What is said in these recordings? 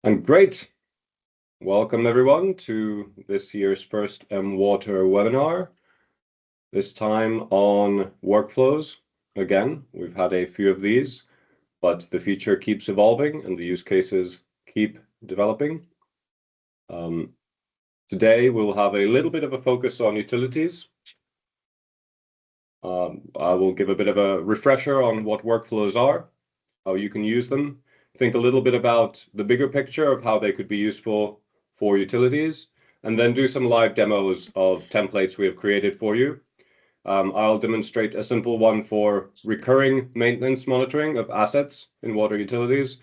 And great. Welcome everyone to this year's first mWater webinar. This time on workflows. Again, we've had a few of these, but the feature keeps evolving and the use cases keep developing. Today we'll have a little bit of a focus on utilities. I will give a bit of a refresher on what workflows are, how you can use them, think a little bit about the bigger picture of how they could be useful for utilities, and then do some live demos of templates we have created for you. I'll demonstrate a simple one for recurring maintenance monitoring of assets in water utilities,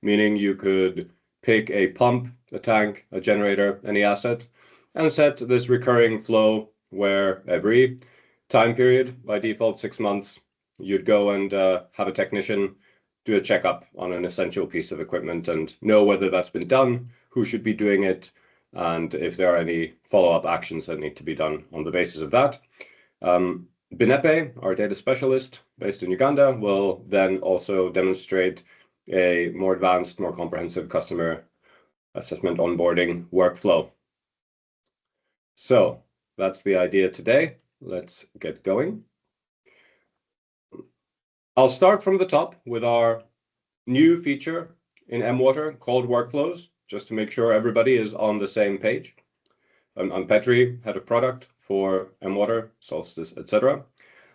meaning you could pick a pump, a tank, a generator, any asset, and set this recurring flow where every time period, by default 6 months, you'd go and have a technician do a checkup on an essential piece of equipment and know whether that's been done, who should be doing it, and if there are any follow-up actions that need to be done on the basis of that. Binepe, our data specialist based in Uganda, will then also demonstrate a more advanced, more comprehensive customer assessment onboarding workflow. So that's the idea today. Let's get going. I'll start from the top with our new feature in mWater called workflows, just to make sure everybody is on the same page. I'm Petri, head of product for mWater, Solstice, etc.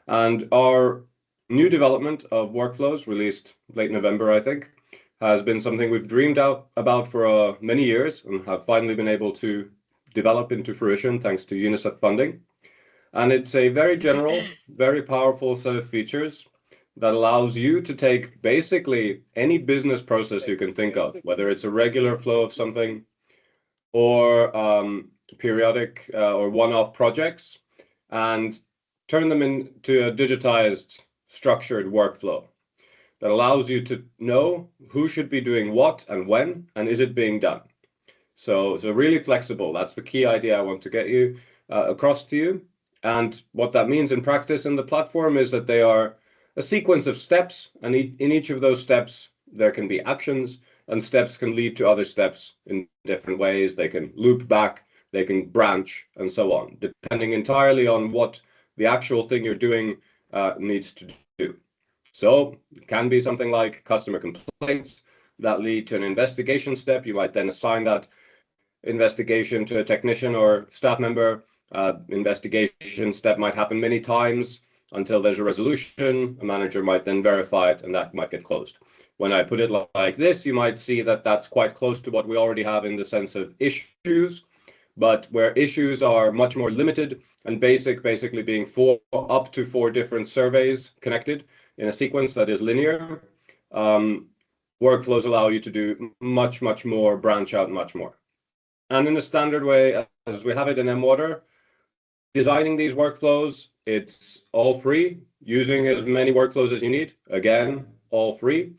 And our new development of workflows, released late November, I think, has been something we've dreamed about for many years and have finally been able to develop into fruition thanks to UNICEF funding. And it's a very general, very powerful set of features that allows you to take basically any business process you can think of, whether it's a regular flow of something or periodic or one-off projects, and turn them into a digitized, structured workflow that allows you to know who should be doing what and when, and is it being done. So really flexible. That's the key idea I want to get you across to you. And what that means in practice in the platform is that they are a sequence of steps, and in each of those steps, there can be actions, and steps can lead to other steps in different ways. They can loop back, they can branch, and so on, depending entirely on what the actual thing you're doing needs to do. So it can be something like customer complaints that lead to an investigation step. You might then assign that investigation to a technician or staff member. Investigation step might happen many times until there's a resolution. A manager might then verify it and that might get closed. When I put it like this, you might see that that's quite close to what we already have in the sense of issues, but where issues are much more limited and basically being up to 4 different surveys connected in a sequence that is linear. Workflows allow you to do much more, branch out much more. And in a standard way, as we have it in mWater, designing these workflows, it's all free, using as many workflows as you need, again, all free,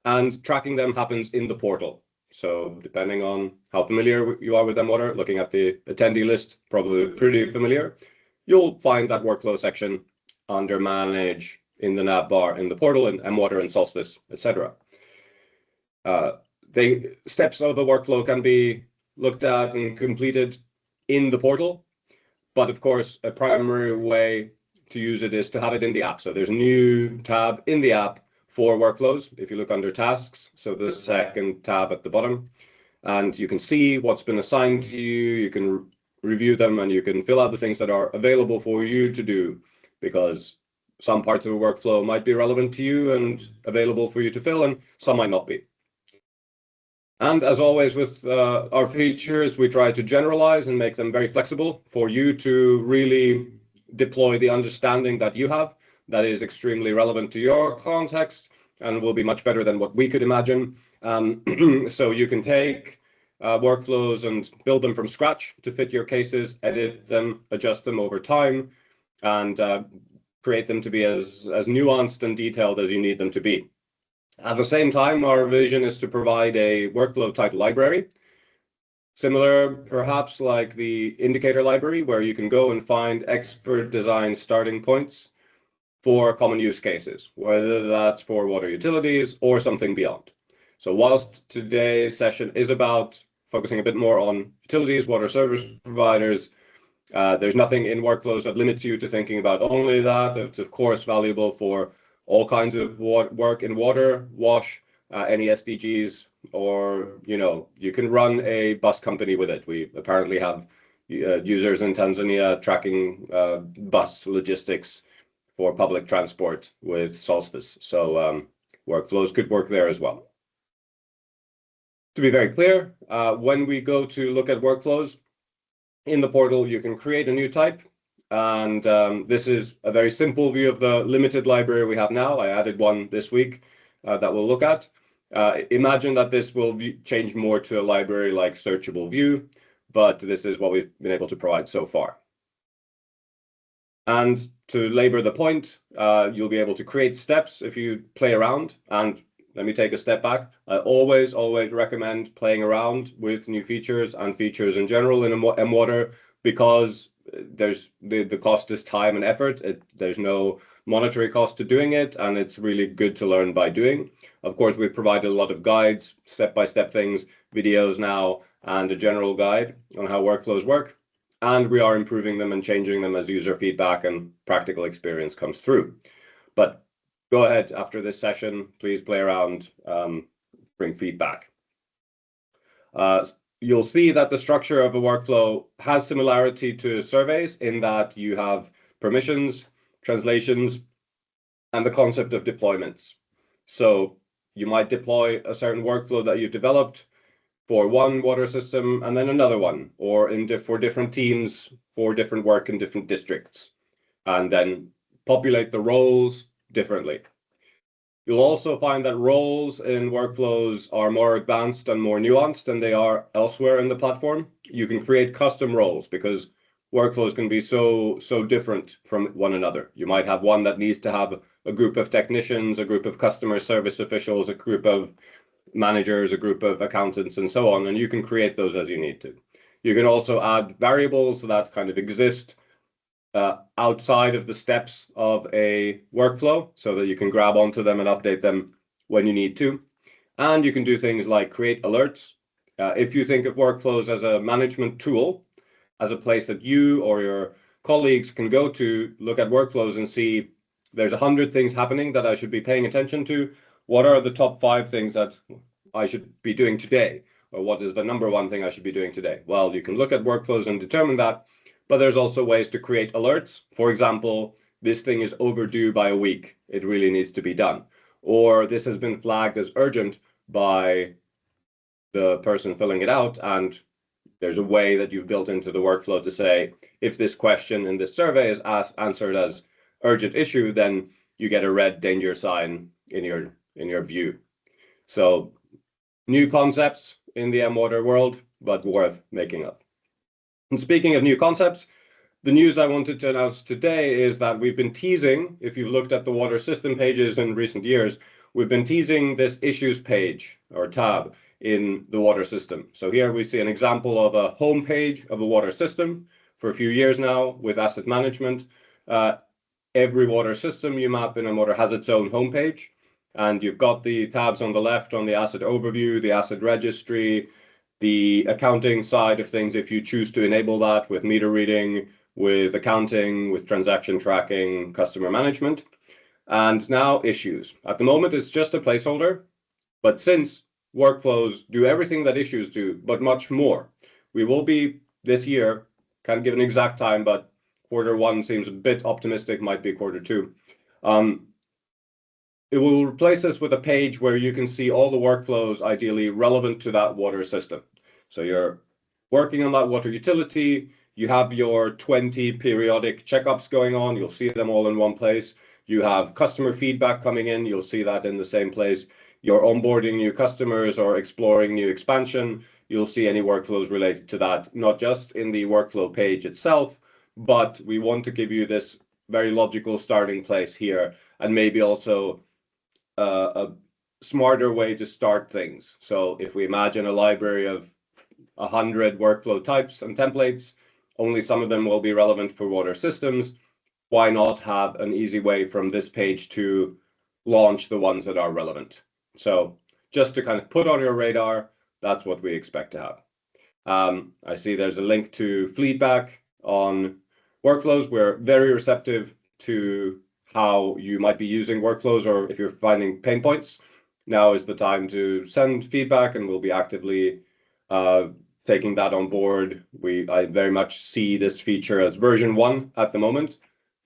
and tracking them happens in the portal. So depending on how familiar you are with mWater, looking at the attendee list, probably pretty familiar, you'll find that workflow section under manage in the nav bar in the portal in mWater and Solstice, etc. The steps of the workflow can be looked at and completed in the portal. But of course, a primary way to use it is to have it in the app. So there's a new tab in the app for workflows. If you look under tasks, so the second tab at the bottom, and you can see what's been assigned to you, you can review them, and you can fill out the things that are available for you to do, because some parts of a workflow might be relevant to you and available for you to fill, and some might not be. And as always with our features, we try to generalize and make them very flexible for you to really deploy the understanding that you have that is extremely relevant to your context and will be much better than what we could imagine. So you can take workflows and build them from scratch to fit your cases, edit them, adjust them over time, and create them to be as nuanced and detailed as you need them to be. At the same time, our vision is to provide a workflow type library, similar perhaps like the indicator library, where you can go and find expert design starting points for common use cases, whether that's for water utilities or something beyond. So whilst today's session is about focusing a bit more on utilities, water service providers, there's nothing in workflows that limits you to thinking about only that. It's of course valuable for all kinds of work in water, wash, any SDGs, or you can run a bus company with it. We apparently have users in Tanzania tracking bus logistics for public transport with Solstice. So workflows could work there as well. To be very clear, when we go to look at workflows in the portal, you can create a new type. And this is a very simple view of the limited library we have now. I added one this week that we'll look at. Imagine that this will change more to a library like searchable view, but this is what we've been able to provide so far. And to labor the point, you'll be able to create steps if you play around. And let me take a step back. I always recommend playing around with new features and features in general in mWater, because there's the cost is time and effort. There's no monetary cost to doing it, and it's really good to learn by doing. Of course, we've provided a lot of guides, step-by-step things, videos now, and a general guide on how workflows work. And we are improving them and changing them as user feedback and practical experience comes through. But go ahead after this session, please play around, bring feedback. You'll see that the structure of a workflow has similarity to surveys in that you have permissions, translations, and the concept of deployments. So you might deploy a certain workflow that you've developed for one water system and then another one, or for different teams, for different work in different districts, and then populate the roles differently. You'll also find that roles in workflows are more advanced and more nuanced than they are elsewhere in the platform. You can create custom roles because workflows can be so different from one another. You might have one that needs to have a group of technicians, a group of customer service officials, a group of managers, a group of accountants, and so on, and you can create those as you need to. You can also add variables that kind of exist outside of the steps of a workflow so that you can grab onto them and update them when you need to. And you can do things like create alerts. If you think of workflows as a management tool, as a place that you or your colleagues can go to look at workflows and see there's 100 things happening that I should be paying attention to. What are the top 5 things that I should be doing today? Or what is the number 1 thing I should be doing today? Well, you can look at workflows and determine that. But there's also ways to create alerts. For example, this thing is overdue by a week. It really needs to be done. Or this has been flagged as urgent by the person filling it out. And there's a way that you've built into the workflow to say, if this question in this survey is answered as urgent issue, then you get a red danger sign in your view. So new concepts in the mWater world, but worth making up. And speaking of new concepts, the news I wanted to announce today is that we've been teasing, if you've looked at the water system pages in recent years, we've been teasing this issues page or tab in the water system. So here we see an example of a home page of a water system for a few years now with asset management. Every water system you map in mWater has its own homepage, and you've got the tabs on the left on the asset overview, the asset registry, the accounting side of things if you choose to enable that with meter reading, with accounting, with transaction tracking, customer management. And now issues. At the moment, it's just a placeholder, but since workflows do everything that issues do, but much more, we will be this year, can't give an exact time, but Q1 seems a bit optimistic, might be Q2. It will replace this with a page where you can see all the workflows ideally relevant to that water system. So you're working on that water utility, you have your 20 periodic checkups going on, you'll see them all in one place. You have customer feedback coming in, you'll see that in the same place. You're onboarding new customers or exploring new expansion, you'll see any workflows related to that, not just in the workflow page itself, but we want to give you this very logical starting place here, and maybe also a smarter way to start things. So if we imagine a library of 100 workflow types and templates, only some of them will be relevant for water systems. Why not have an easy way from this page to launch the ones that are relevant? So just to kind of put on your radar, that's what we expect to have. I see there's a link to feedback on workflows. We're very receptive to how you might be using workflows, or if you're finding pain points. Now is the time to send feedback, and we'll be actively taking that on board. I very much see this feature as version 1 at the moment.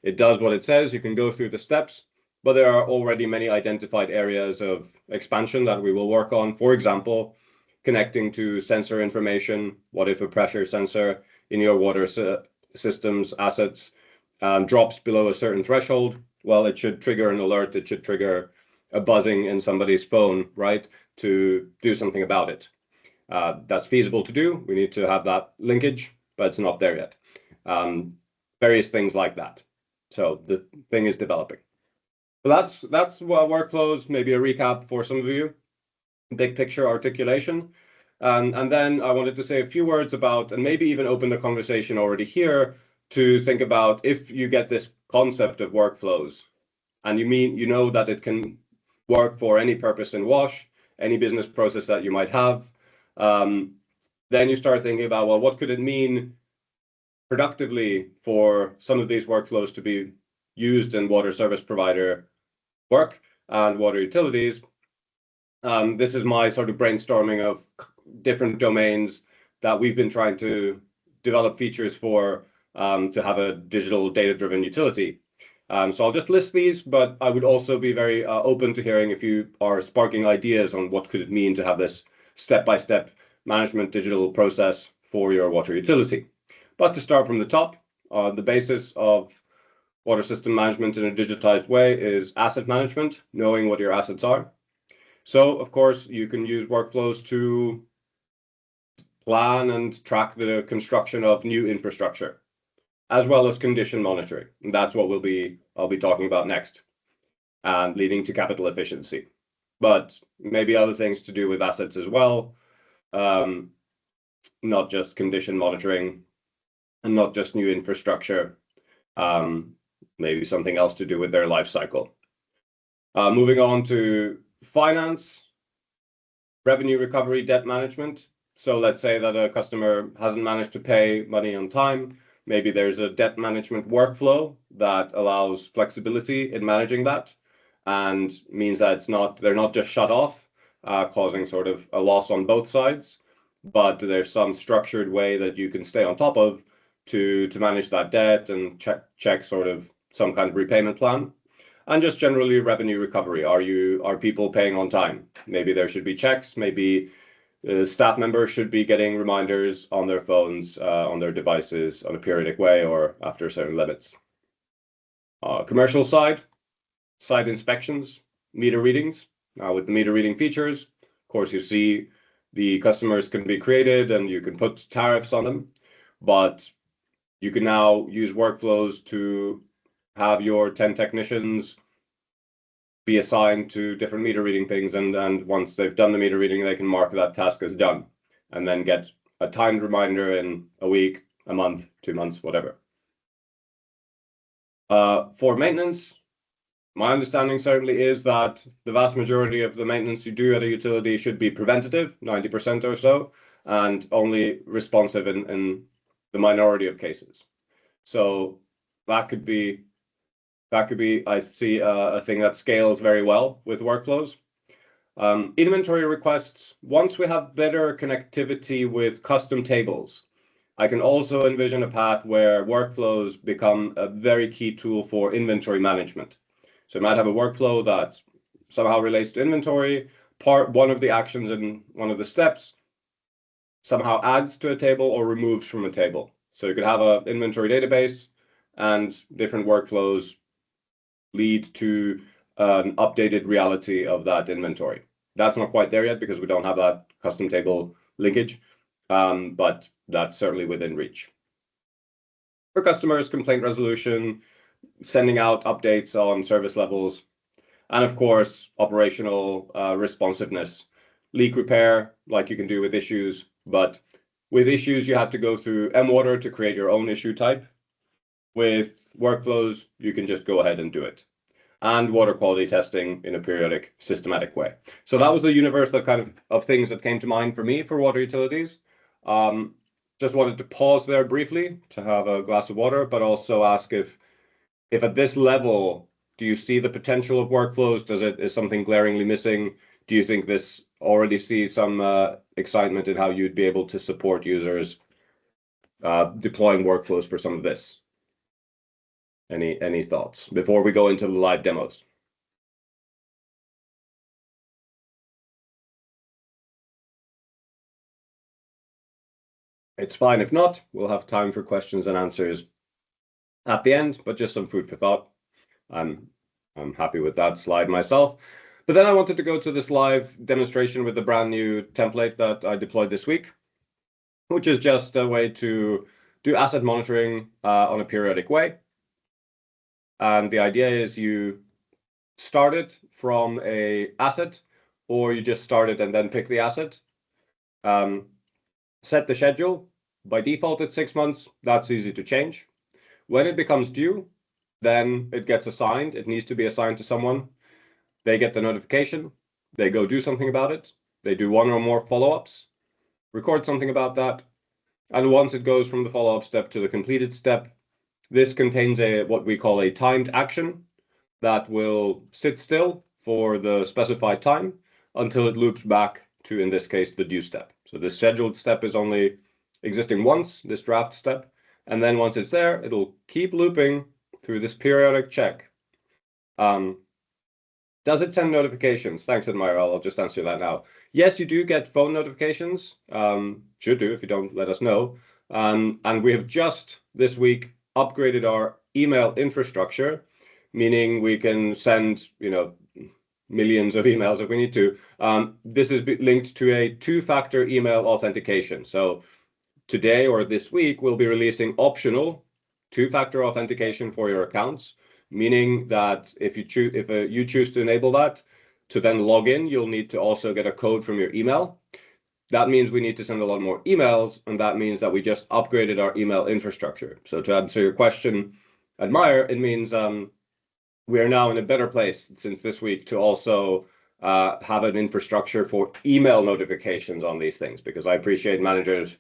It does what it says. You can go through the steps, but there are already many identified areas of expansion that we will work on. For example, connecting to sensor information. What if a pressure sensor in your water systems assets drops below a certain threshold? Well, it should trigger an alert. It should trigger a buzzing in somebody's phone, right, to do something about it. That's feasible to do. We need to have that linkage, but it's not there yet. Various things like that. So the thing is developing. But that's workflows, maybe a recap for some of you. Big picture articulation. And then I wanted to say a few words about, and maybe even open the conversation already here, to think about if you get this concept of workflows, and you know that it can work for any purpose in Wash, any business process that you might have, then you start thinking about, well, what could it mean productively for some of these workflows to be used in water service provider work and water utilities. This is my sort of brainstorming of different domains that we've been trying to develop features for to have a digital data-driven utility. So I'll just list these, but I would also be very open to hearing if you are sparking ideas on what could it mean to have this step-by-step management digital process for your water utility. But to start from the top, the basis of water system management in a digitized way is asset management, knowing what your assets are. So, of course, you can use workflows to plan and track the construction of new infrastructure, as well as condition monitoring. And that's what I'll be talking about next, and leading to capital efficiency. But maybe other things to do with assets as well, not just condition monitoring and not just new infrastructure, maybe something else to do with their life cycle. Moving on to finance, revenue recovery, debt management. So let's say that a customer hasn't managed to pay money on time. Maybe there's a debt management workflow that allows flexibility in managing that, and means that they're not just shut off, causing sort of a loss on both sides, but there's some structured way that you can stay on top of to manage that debt and check sort of some kind of repayment plan. And just generally revenue recovery. Are people paying on time? Maybe there should be checks. Maybe staff members should be getting reminders on their phones, on their devices, on a periodic way or after certain limits. Commercial side, site inspections, meter readings. With the meter reading features, of course, you see the customers can be created and you can put tariffs on them, but you can now use workflows to have your 10 technicians be assigned to different meter reading things, and once they've done the meter reading, they can mark that task as done, and then get a timed reminder in a week, a month, 2 months, whatever. For maintenance, my understanding certainly is that the vast majority of the maintenance you do at a utility should be preventative, 90% or so, and only responsive in the minority of cases. So that could be, I see a thing that scales very well with workflows. Inventory requests, once we have better connectivity with custom tables, I can also envision a path where workflows become a very key tool for inventory management. So you might have a workflow that somehow relates to inventory. One of the actions in one of the steps somehow adds to a table or removes from a table. So you could have an inventory database and different workflows lead to an updated reality of that inventory. That's not quite there yet because we don't have that custom table linkage, but that's certainly within reach. For customers, complaint resolution, sending out updates on service levels, and of course, operational responsiveness. Leak repair, like you can do with issues, but with issues, you have to go through mWater to create your own issue type. With workflows, you can just go ahead and do it. and water quality testing in a periodic, systematic way. So that was the universe of things that came to mind for me for water utilities. Just wanted to pause there briefly to have a glass of water, but also ask if at this level, do you see the potential of workflows? Is something glaringly missing? Do you think this already sees some excitement in how you'd be able to support users deploying workflows for some of this? Any thoughts before we go into the live demos? It's fine if not. We'll have time for questions and answers at the end, but just some food for thought. I'm happy with that slide myself. But then I wanted to go to this live demonstration with the brand new template that I deployed this week, which is just a way to do asset monitoring on a periodic way. And the idea is you start it from a asset, or you just start it and then pick the asset. Set the schedule. By default, it's 6 months. That's easy to change. When it becomes due, then it gets assigned. It needs to be assigned to someone. They get the notification. They go do something about it. They do one or more follow-ups, record something about that. And once it goes from the follow-up step to the completed step, this contains what we call a timed action that will sit still for the specified time until it loops back to, in this case, the due step. So this scheduled step is only existing once, this draft step. And then once it's there, it'll keep looping through this periodic check. Does it send notifications? Thanks, Admire. I'll just answer that now. Yes, you do get phone notifications. Should do if you don't let us know. And we have just this week upgraded our email infrastructure, meaning we can send, millions of emails if we need to. This is linked to a two-factor email authentication. So today or this week, we'll be releasing optional two-factor authentication for your accounts, meaning that if you choose to enable that, to then log in, you'll need to also get a code from your email. That means we need to send a lot more emails, and that means that we just upgraded our email infrastructure. So to answer your question, Admire, it means we are now in a better place since this week to also have an infrastructure for email notifications on these things, because I appreciate managers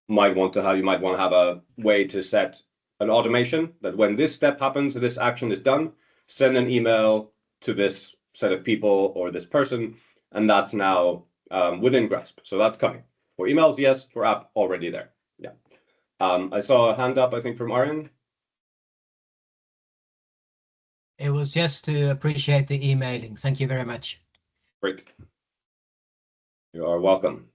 might want to have a way to set an automation that when this step happens, this action is done, send an email to this set of people or this person, and that's now within grasp. So that's coming. For emails, yes. For app, already there. Yeah. I saw a hand up, I think, from Arjen. It was just to appreciate the emailing. Thank you very much. Great. You are welcome.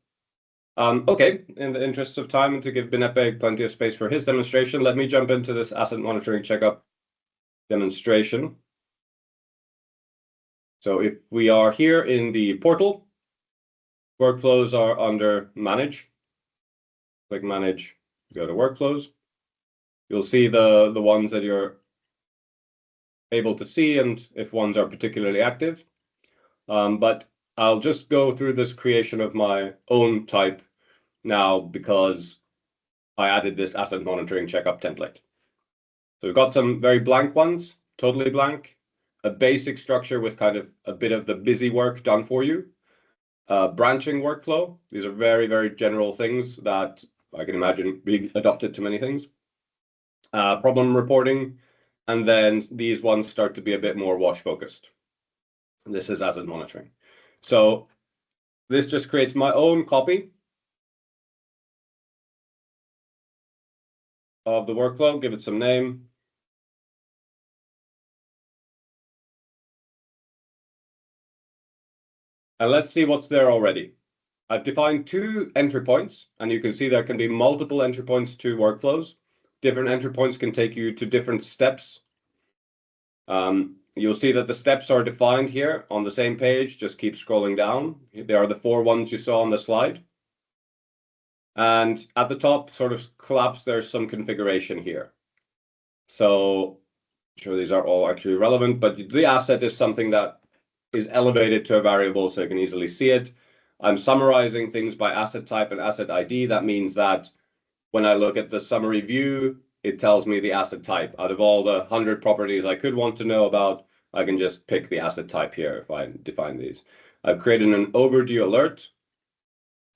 Okay, in the interest of time and to give Benepe plenty of space for his demonstration, let me jump into this asset monitoring checkup demonstration. So if we are here in the portal, workflows are under Manage. Click Manage, go to Workflows. You'll see the ones that you're able to see and if ones are particularly active. But I'll just go through this creation of my own type now because I added this asset monitoring checkup template. So we've got some very blank ones, totally blank, a basic structure with kind of a bit of the busy work done for you. Branching workflow. These are very, very general things that I can imagine being adopted to many things. Problem reporting. And then these ones start to be a bit more wash focused. This is asset monitoring. So this just creates my own copy of the workflow, give it some name. And let's see what's there already. I've defined 2 entry points, and you can see there can be multiple entry points to workflows. Different entry points can take you to different steps. You'll see that the steps are defined here on the same page. Just keep scrolling down. There are the 4 ones you saw on the slide. And at the top, sort of collapsed, there's some configuration here. So I'm sure these are all actually relevant, but the asset is something that is elevated to a variable so you can easily see it. I'm summarizing things by asset type and asset ID. That means that when I look at the summary view, it tells me the asset type. Out of all the 100 properties I could want to know about, I can just pick the asset type here if I define these. I've created an overdue alert.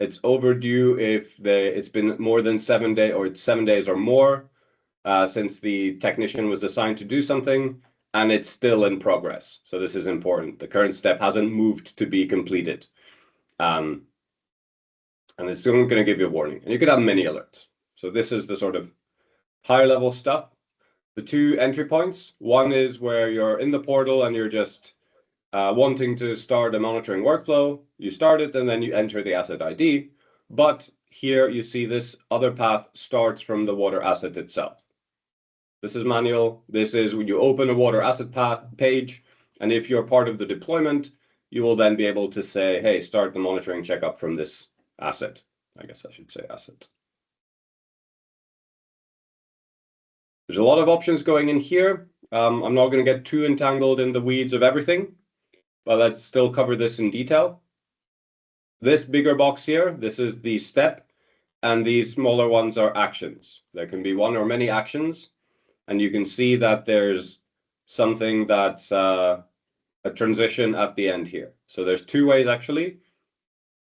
It's overdue if it's been more than 7 days, or it's 7 days or more since the technician was assigned to do something, and it's still in progress. So this is important. The current step hasn't moved to be completed. And it's still going to give you a warning. And you could have many alerts. So this is the sort of higher level stuff. The two entry points. One is where you're in the portal and you're just wanting to start a monitoring workflow. You start it and then you enter the asset ID. But here you see this other path starts from the water asset itself. This is manual. This is when you open a water asset path page. And if you're part of the deployment, you will then be able to say, hey, start the monitoring checkup from this asset. I guess I should say asset. There's a lot of options going in here. I'm not going to get too entangled in the weeds of everything, but let's still cover this in detail. This bigger box here, this is the step, and these smaller ones are actions. There can be one or many actions, and you can see that there's something that's a transition at the end here. So there's two ways actually.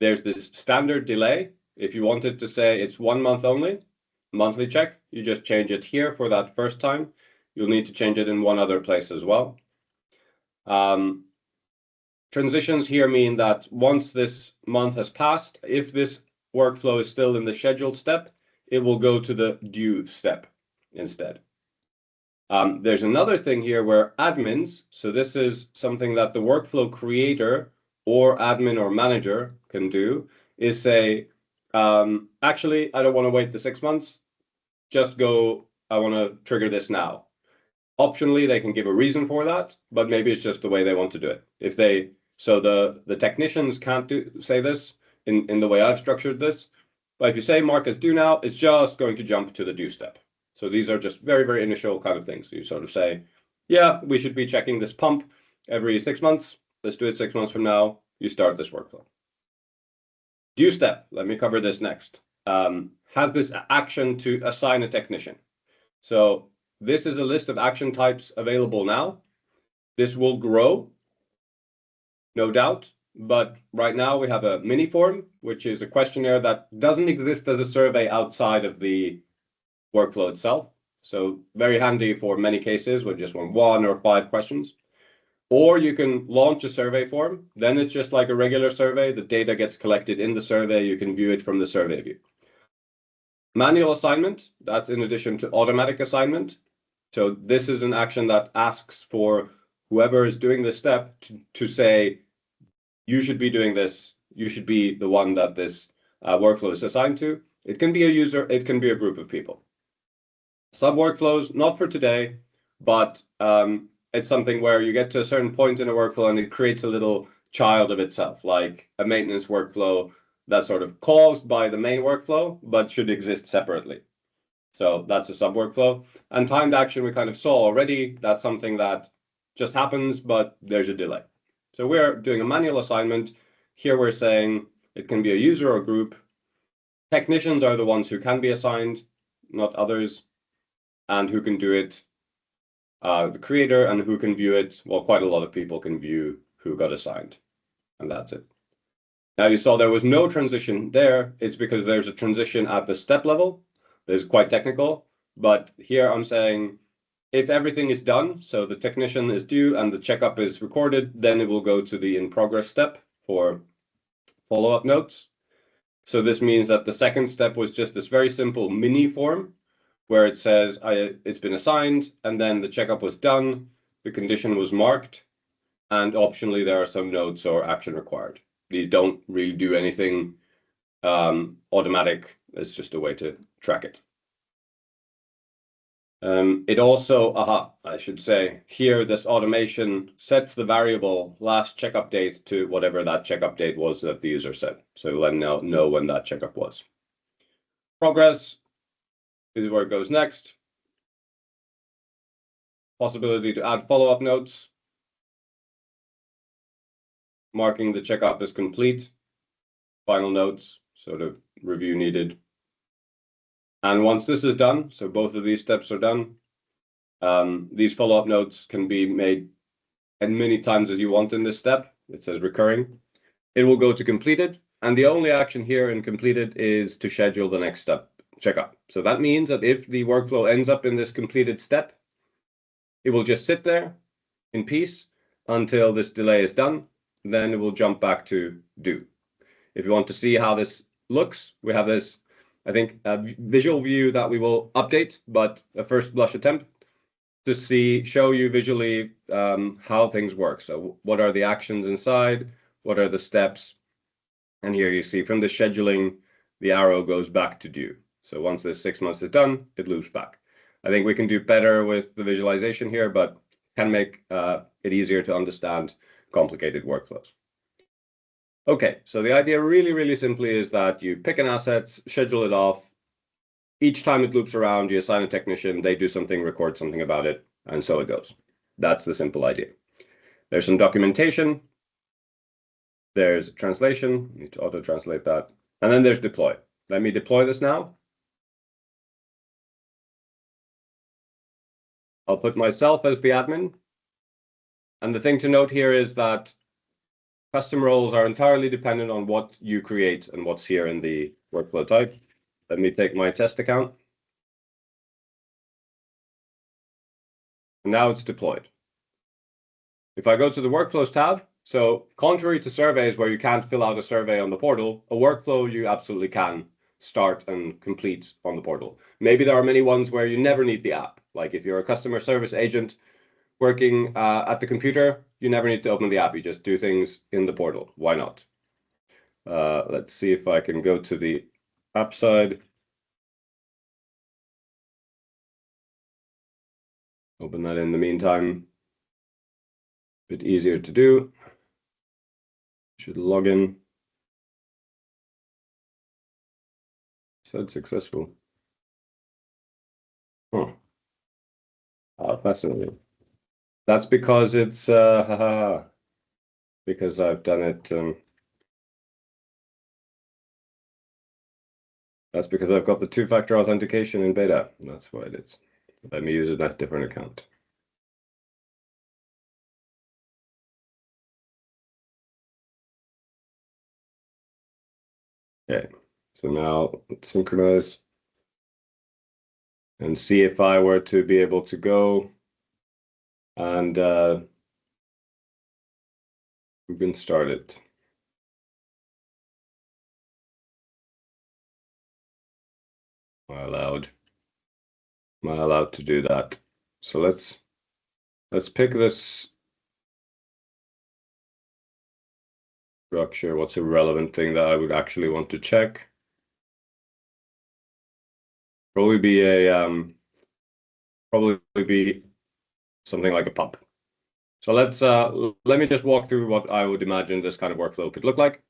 There's this standard delay. If you wanted to say it's 1 month only, monthly check, you just change it here for that first time. You'll need to change it in one other place as well. Transitions here mean that once this month has passed, if this workflow is still in the scheduled step, it will go to the due step instead. There's another thing here where admins, so this is something that the workflow creator or admin or manager can do, is say, actually, I don't want to wait the 6 months. Just go, I want to trigger this now. Optionally, they can give a reason for that, but maybe it's just the way they want to do it. So the technicians can't say this in the way I've structured this, but if you say mark as due now, it's just going to jump to the due step. So these are just very, very initial kind of things. So you sort of say, yeah, we should be checking this pump every 6 months. Let's do it 6 months from now. You start this workflow. Due step, let me cover this next. Have this action to assign a technician. So this is a list of action types available now. This will grow, no doubt, but right now we have a mini form, which is a questionnaire that doesn't exist as a survey outside of the workflow itself. So very handy for many cases where just want 1 or 5 questions. Or you can launch a survey form. Then it's just like a regular survey. The data gets collected in the survey. You can view it from the survey view. Manual assignment, that's in addition to automatic assignment. So this is an action that asks for whoever is doing this step to say, you should be doing this. You should be the one that this workflow is assigned to. It can be a user. It can be a group of people. Sub-workflows, not for today, but it's something where you get to a certain point in a workflow and it creates a little child of itself, like a maintenance workflow that's sort of caused by the main workflow, but should exist separately. So that's a sub-workflow. And timed action we kind of saw already. That's something that just happens, but there's a delay. So we're doing a manual assignment. Here we're saying it can be a user or group. Technicians are the ones who can be assigned, not others, and who can do it. The creator and who can view it. Well, quite a lot of people can view who got assigned, and that's it. Now you saw there was no transition there. It's because there's a transition at the step level. It's quite technical, but here I'm saying if everything is done, so the technician is due and the checkup is recorded, then it will go to the in progress step for follow-up notes. So this means that the second step was just this very simple mini form where it says it's been assigned, and then the checkup was done, the condition was marked, and optionally there are some notes or action required. You don't really do anything automatic. It's just a way to track it. It also, I should say, here this automation sets the variable last checkup date to whatever that checkup date was that the user said. So we'll now know when that checkup was. Progress is where it goes next. Possibility to add follow-up notes. Marking the checkup as complete. Final notes, sort of review needed. And once this is done, so both of these steps are done, these follow-up notes can be made and many times as you want in this step. It says recurring. It will go to completed, and the only action here in completed is to schedule the next step checkup. So that means that if the workflow ends up in this completed step, it will just sit there in peace until this delay is done. Then it will jump back to do. If you want to see how this looks, we have this, I think, visual view that we will update, but a first blush attempt to show you visually how things work. So what are the actions inside? What are the steps? And here you see from the scheduling, the arrow goes back to due. So once this 6 months is done, it loops back. I think we can do better with the visualization here, but can make it easier to understand complicated workflows. Okay, so the idea really, really simply is that you pick an asset, schedule it off. Each time it loops around, you assign a technician, they do something, record something about it, and so it goes. That's the simple idea. There's some documentation. There's translation. You need to auto-translate that. And then there's deploy. Let me deploy this now. I'll put myself as the admin. And the thing to note here is that custom roles are entirely dependent on what you create and what's here in the workflow type. Let me take my test account. And now it's deployed. If I go to the workflows tab, so contrary to surveys where you can't fill out a survey on the portal, a workflow you absolutely can start and complete on the portal. Maybe there are many ones where you never need the app. Like if you're a customer service agent working at the computer, you never need to open the app. You just do things in the portal. Why not? Let's see if I can go to the app side. Open that in the meantime. A bit easier to do. Should log in. Said successful. Huh. Oh, fascinating. That's because it's because I've done it. That's because I've got the two-factor authentication in beta. That's why it is. Let me use a different account. Okay, so now let's synchronize and see if I were to be able to go and we've been started. Am I allowed? Am I allowed to do that? So let's pick this structure. What's a relevant thing that I would actually want to check? Probably be something like a pump. So let me just walk through what I would imagine this kind of workflow could look like.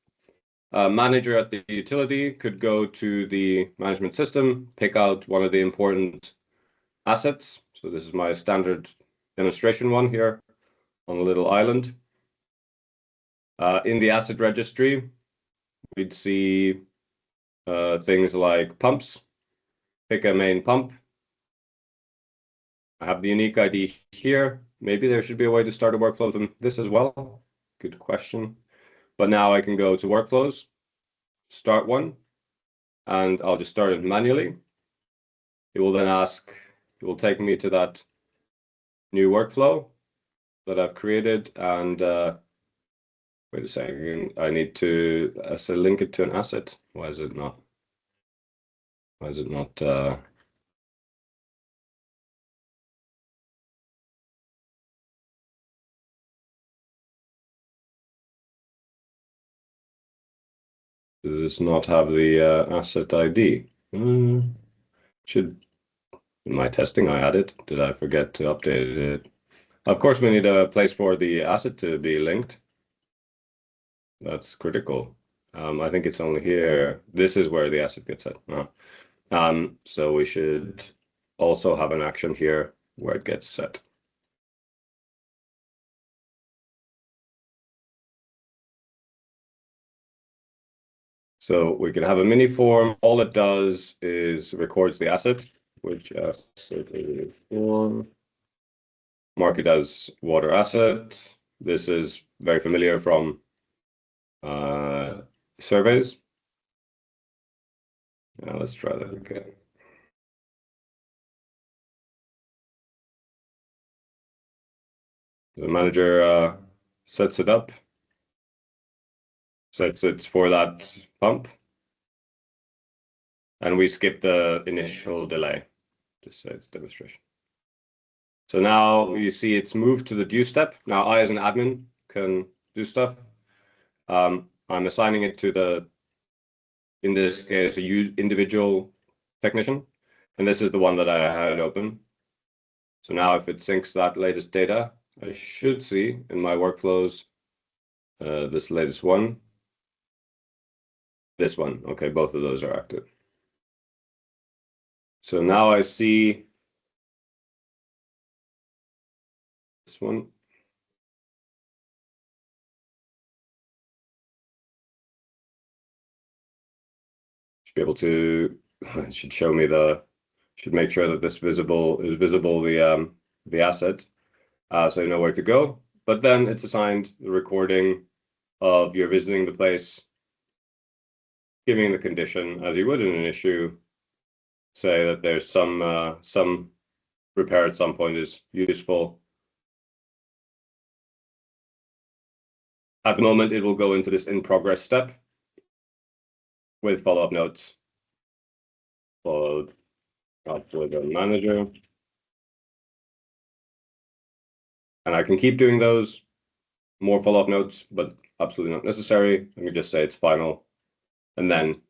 A manager at the utility could go to the management system, pick out one of the important assets. So this is my standard demonstration one here on a little island. In the asset registry, we'd see things like pumps. Pick a main pump. I have the unique ID here. Maybe there should be a way to start a workflow from this as well. Good question. But now I can go to workflows, start one, and I'll just start it manually. It will then it will take me to that new workflow that I've created. And wait a second, I need to link it to an asset. Why is it not? Why is it not? Does this not have the asset ID? Should, in my testing, I had it. Did I forget to update it? Of course, we need a place for the asset to be linked. That's critical. I think it's only here. This is where the asset gets set. So we should also have an action here where it gets set. So we can have a mini form. All it does is records the asset, which asset is form. Mark it as water asset. This is very familiar from surveys. Now let's try that again. The manager sets it up, sets it for that pump, and we skip the initial delay, just say it's demonstration. So now you see it's moved to the due step. Now I, as an admin, can do stuff. I'm assigning it to the, in this case, a individual technician, and this is the one that I had open. So now if it syncs that latest data, I should see in my workflows this latest one. This one, okay, both of those are active. So now I see this one. Should be able to, it should show me should make sure that this is visible the asset, so you know where to go. But then it's assigned the recording of you're visiting the place, giving the condition as you would in an issue, say that there's some repair at some point is useful. At the moment, it will go into this in progress step with follow-up notes, followed up with the manager. And I can keep doing those, more follow-up notes, but absolutely not necessary. Let me just say it's final. And then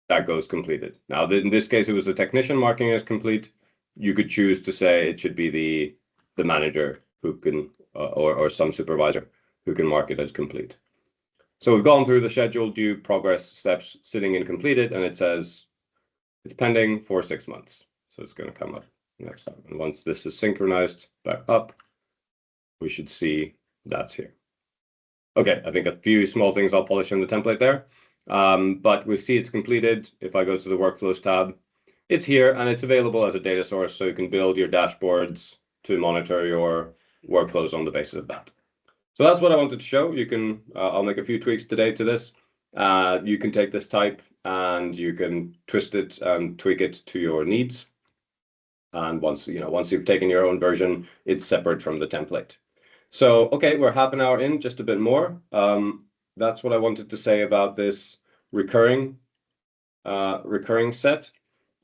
that goes completed. Now, in this case, it was the technician marking as complete. You could choose to say it should be the manager who can, or some supervisor who can mark it as complete. So we've gone through the scheduled due progress steps sitting in completed, and it says it's pending for 6 months. So it's going to come up next time. And once this is synchronized back up, we should see that's here. Okay, I think a few small things I'll polish in the template there. But we see it's completed. If I go to the workflows tab, it's here and it's available as a data source, so you can build your dashboards to monitor your workflows on the basis of that. So that's what I wanted to show. You can, I'll make a few tweaks today to this. You can take this type and you can twist it and tweak it to your needs. And once you've taken your own version, it's separate from the template. So, okay, we're half an hour in, just a bit more. That's what I wanted to say about this recurring set.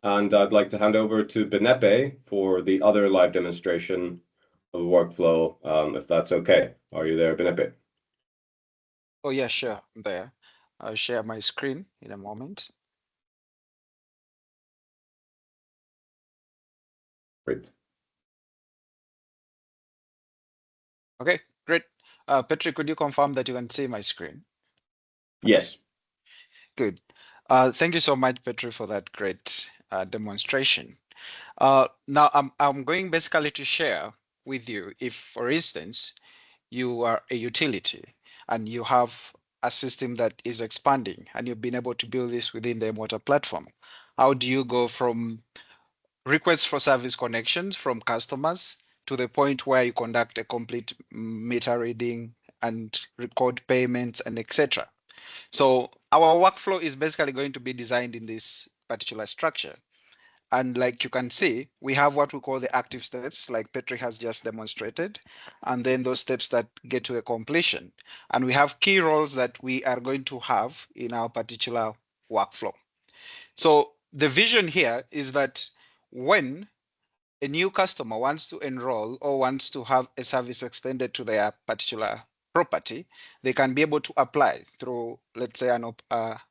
And I'd like to hand over to Benepe for the other live demonstration of workflow, if that's okay. Are you there, Benepe? Oh, yeah, sure. I'm there. I'll share my screen in a moment. Great. Okay, great. Petri, could you confirm that you can see my screen? Yes. Good. Thank you so much, Petri, for that great demonstration. Now, I'm going basically to share with you if, for instance, you are a utility and you have a system that is expanding and you've been able to build this within the mWater platform. How do you go from requests for service connections from customers to the point where you conduct a complete meter reading and record payments and etc. So our workflow is basically going to be designed in this particular structure. And like you can see, we have what we call the active steps, like Petri has just demonstrated, and then those steps that get to a completion. And we have key roles that we are going to have in our particular workflow. So the vision here is that when a new customer wants to enroll or wants to have a service extended to their particular property, they can be able to apply through, let's say, an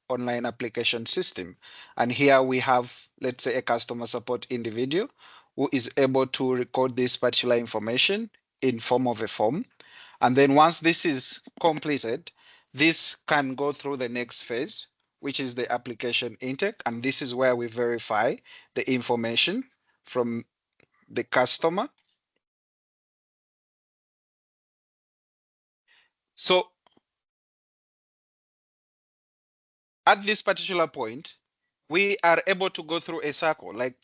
online application system. And here we have, let's say, a customer support individual who is able to record this particular information in form of a form. And then once this is completed, this can go through the next phase, which is the application intake. And this is where we verify the information from the customer. So at this particular point, we are able to go through a cycle. Like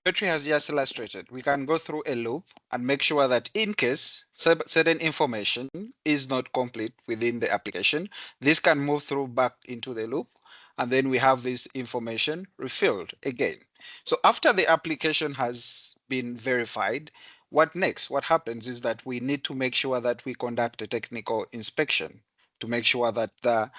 Petri has just illustrated, we can go through a loop and make sure that in case certain information is not complete within the application, this can move through back into the loop, and then we have this information refilled again. So after the application has been verified, what next? What happens is that we need to make sure that we conduct a technical inspection to make sure that the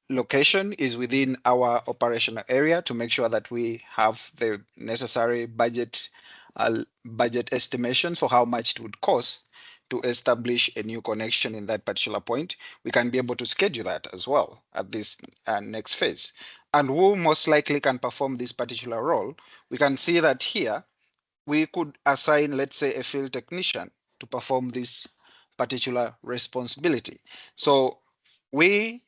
location is within our operational area, to make sure that we have the necessary budget estimation for how much it would cost to establish a new connection in that particular point. We can be able to schedule that as well at this next phase. And who most likely can perform this particular role? We can see that here we could assign, let's say, a field technician to perform this particular responsibility. So we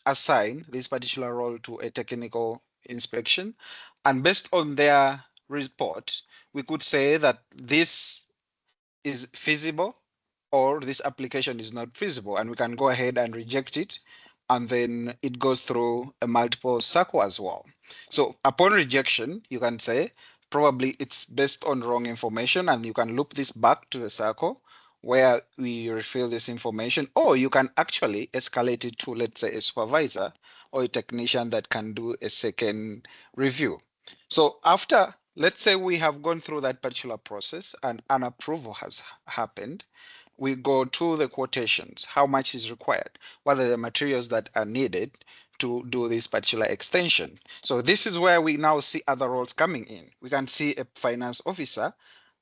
assign this particular role to a technical inspection, and based on their report, we could say that this is feasible or this application is not feasible, and we can go ahead and reject it, and then it goes through a multiple cycle as well. So upon rejection, you can say probably it's based on wrong information, and you can loop this back to the cycle where we refill this information, or you can actually escalate it to, let's say, a supervisor or a technician that can do a second review. So after, let's say we have gone through that particular process and an approval has happened, we go to the quotations, how much is required, what are the materials that are needed to do this particular extension. So this is where we now see other roles coming in. We can see a finance officer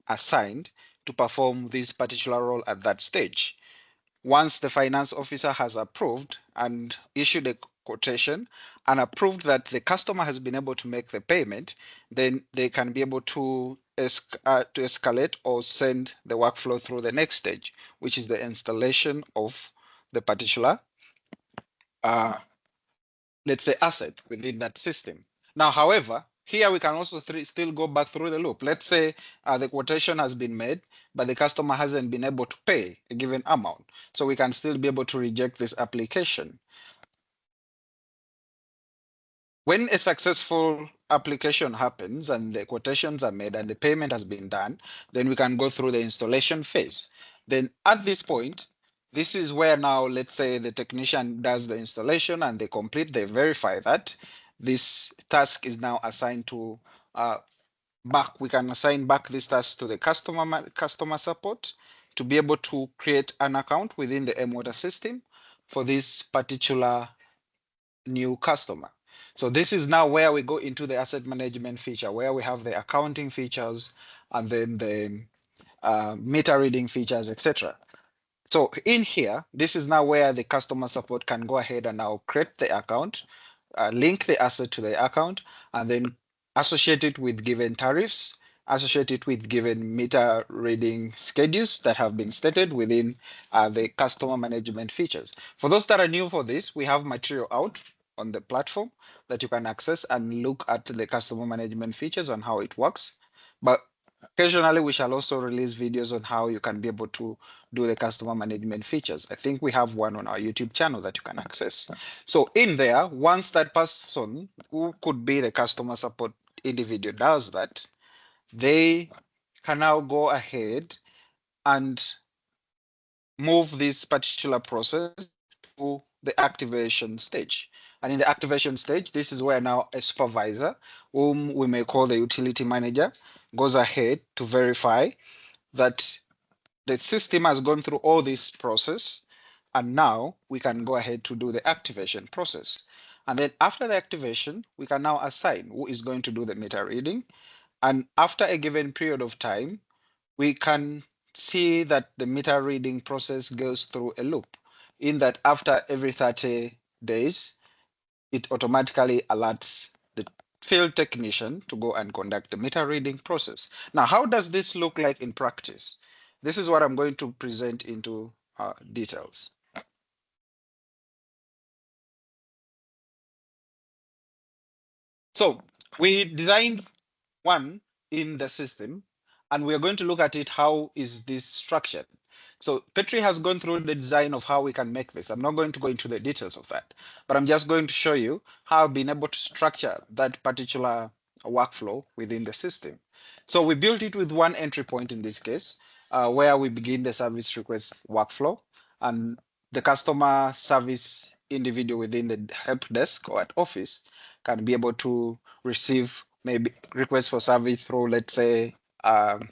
assigned to perform this particular role at that stage. Once the finance officer has approved and issued a quotation and approved that the customer has been able to make the payment, then they can be able to escalate or send the workflow through the next stage, which is the installation of the particular let's say asset within that system. Now, however, here we can also still go back through the loop. Let's say the quotation has been made, but the customer hasn't been able to pay a given amount. So we can still be able to reject this application. When a successful application happens and the quotations are made and the payment has been done, then we can go through the installation phase. Then at this point, this is where now, let's say the technician does the installation and they verify that this task is now assigned to we can assign back this task to the customer support to be able to create an account within the mWater system for this particular new customer. So this is now where we go into the asset management feature, where we have the accounting features and then the meter reading features, etc. So in here, this is now where the customer support can go ahead and now create the account, link the asset to the account, and then associate it with given tariffs, associate it with given meter reading schedules that have been stated within the customer management features. For those that are new for this, we have material out on the platform that you can access and look at the customer management features and how it works. But occasionally, we shall also release videos on how you can be able to do the customer management features. I think we have one on our YouTube channel that you can access. So in there, once that person who could be the customer support individual does that, they can now go ahead and move this particular process to the activation stage. And in the activation stage, this is where now a supervisor, whom we may call the utility manager, goes ahead to verify that the system has gone through all this process, and now we can go ahead to do the activation process. And then after the activation, we can now assign who is going to do the meter reading. And after a given period of time, we can see that the meter reading process goes through a loop, in that after every 30 days, it automatically alerts the field technician to go and conduct the meter reading process. Now, how does this look like in practice? This is what I'm going to present into details. So we designed one in the system, and we're going to look at it. How is this structured? So Petri has gone through the design of how we can make this. I'm not going to go into the details of that, but I'm just going to show you how I've been able to structure that particular workflow within the system. So we built it with one entry point in this case, where we begin the service request workflow, and the customer service individual within the help desk or at office can be able to receive maybe request for service through, let's say,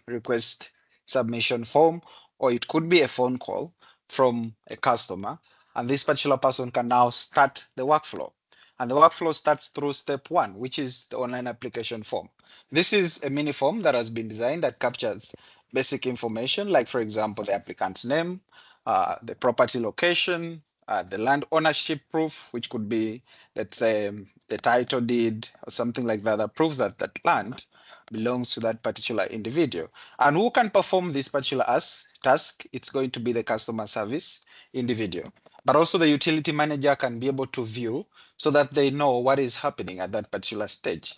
request submission form, or it could be a phone call from a customer, and this particular person can now start the workflow. And the workflow starts through step 1, which is the online application form. This is a mini form that has been designed that captures basic information, like, for example, the applicant's name, the property location, the land ownership proof, which could be, let's say, the title deed or something like that, that proves that that land belongs to that particular individual. And who can perform this particular task? It's going to be the customer service individual. But also the utility manager can be able to view so that they know what is happening at that particular stage.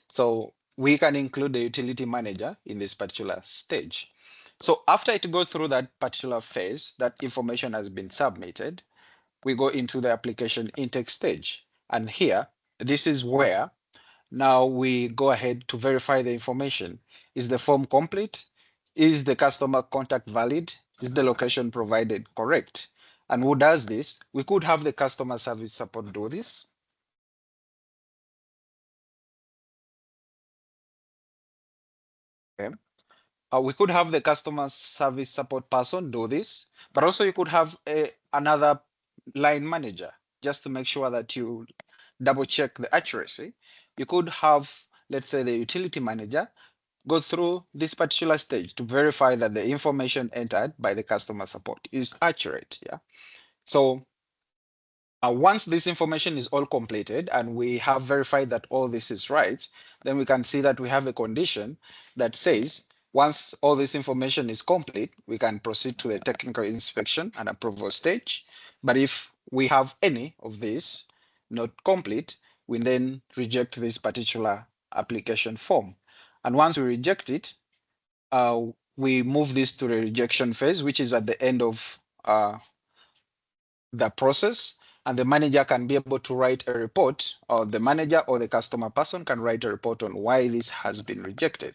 So we can include the utility manager in this particular stage. So after it goes through that particular phase, that information has been submitted, we go into the application intake stage. And here, this is where now we go ahead to verify the information. Is the form complete? Is the customer contact valid? Is the location provided correct? And who does this? We could have the customer service support do this. Okay. We could have the customer service support person do this, but also you could have another line manager just to make sure that you double check the accuracy. You could have, let's say, the utility manager go through this particular stage to verify that the information entered by the customer support is accurate. Yeah. So once this information is all completed and we have verified that all this is right, then we can see that we have a condition that says once all this information is complete, we can proceed to the technical inspection and approval stage. But if we have any of these not complete, we then reject this particular application form. And once we reject it, we move this to the rejection phase, which is at the end of the process, and the manager can be able to write a report, or the manager or the customer person can write a report on why this has been rejected.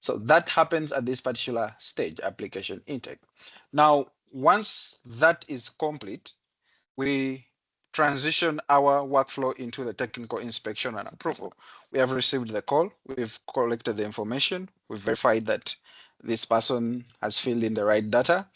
So that happens at this particular stage, application intake. Now, once that is complete, we transition our workflow into the technical inspection and approval. We have received the call, we've collected the information, we've verified that this person has filled in the right data.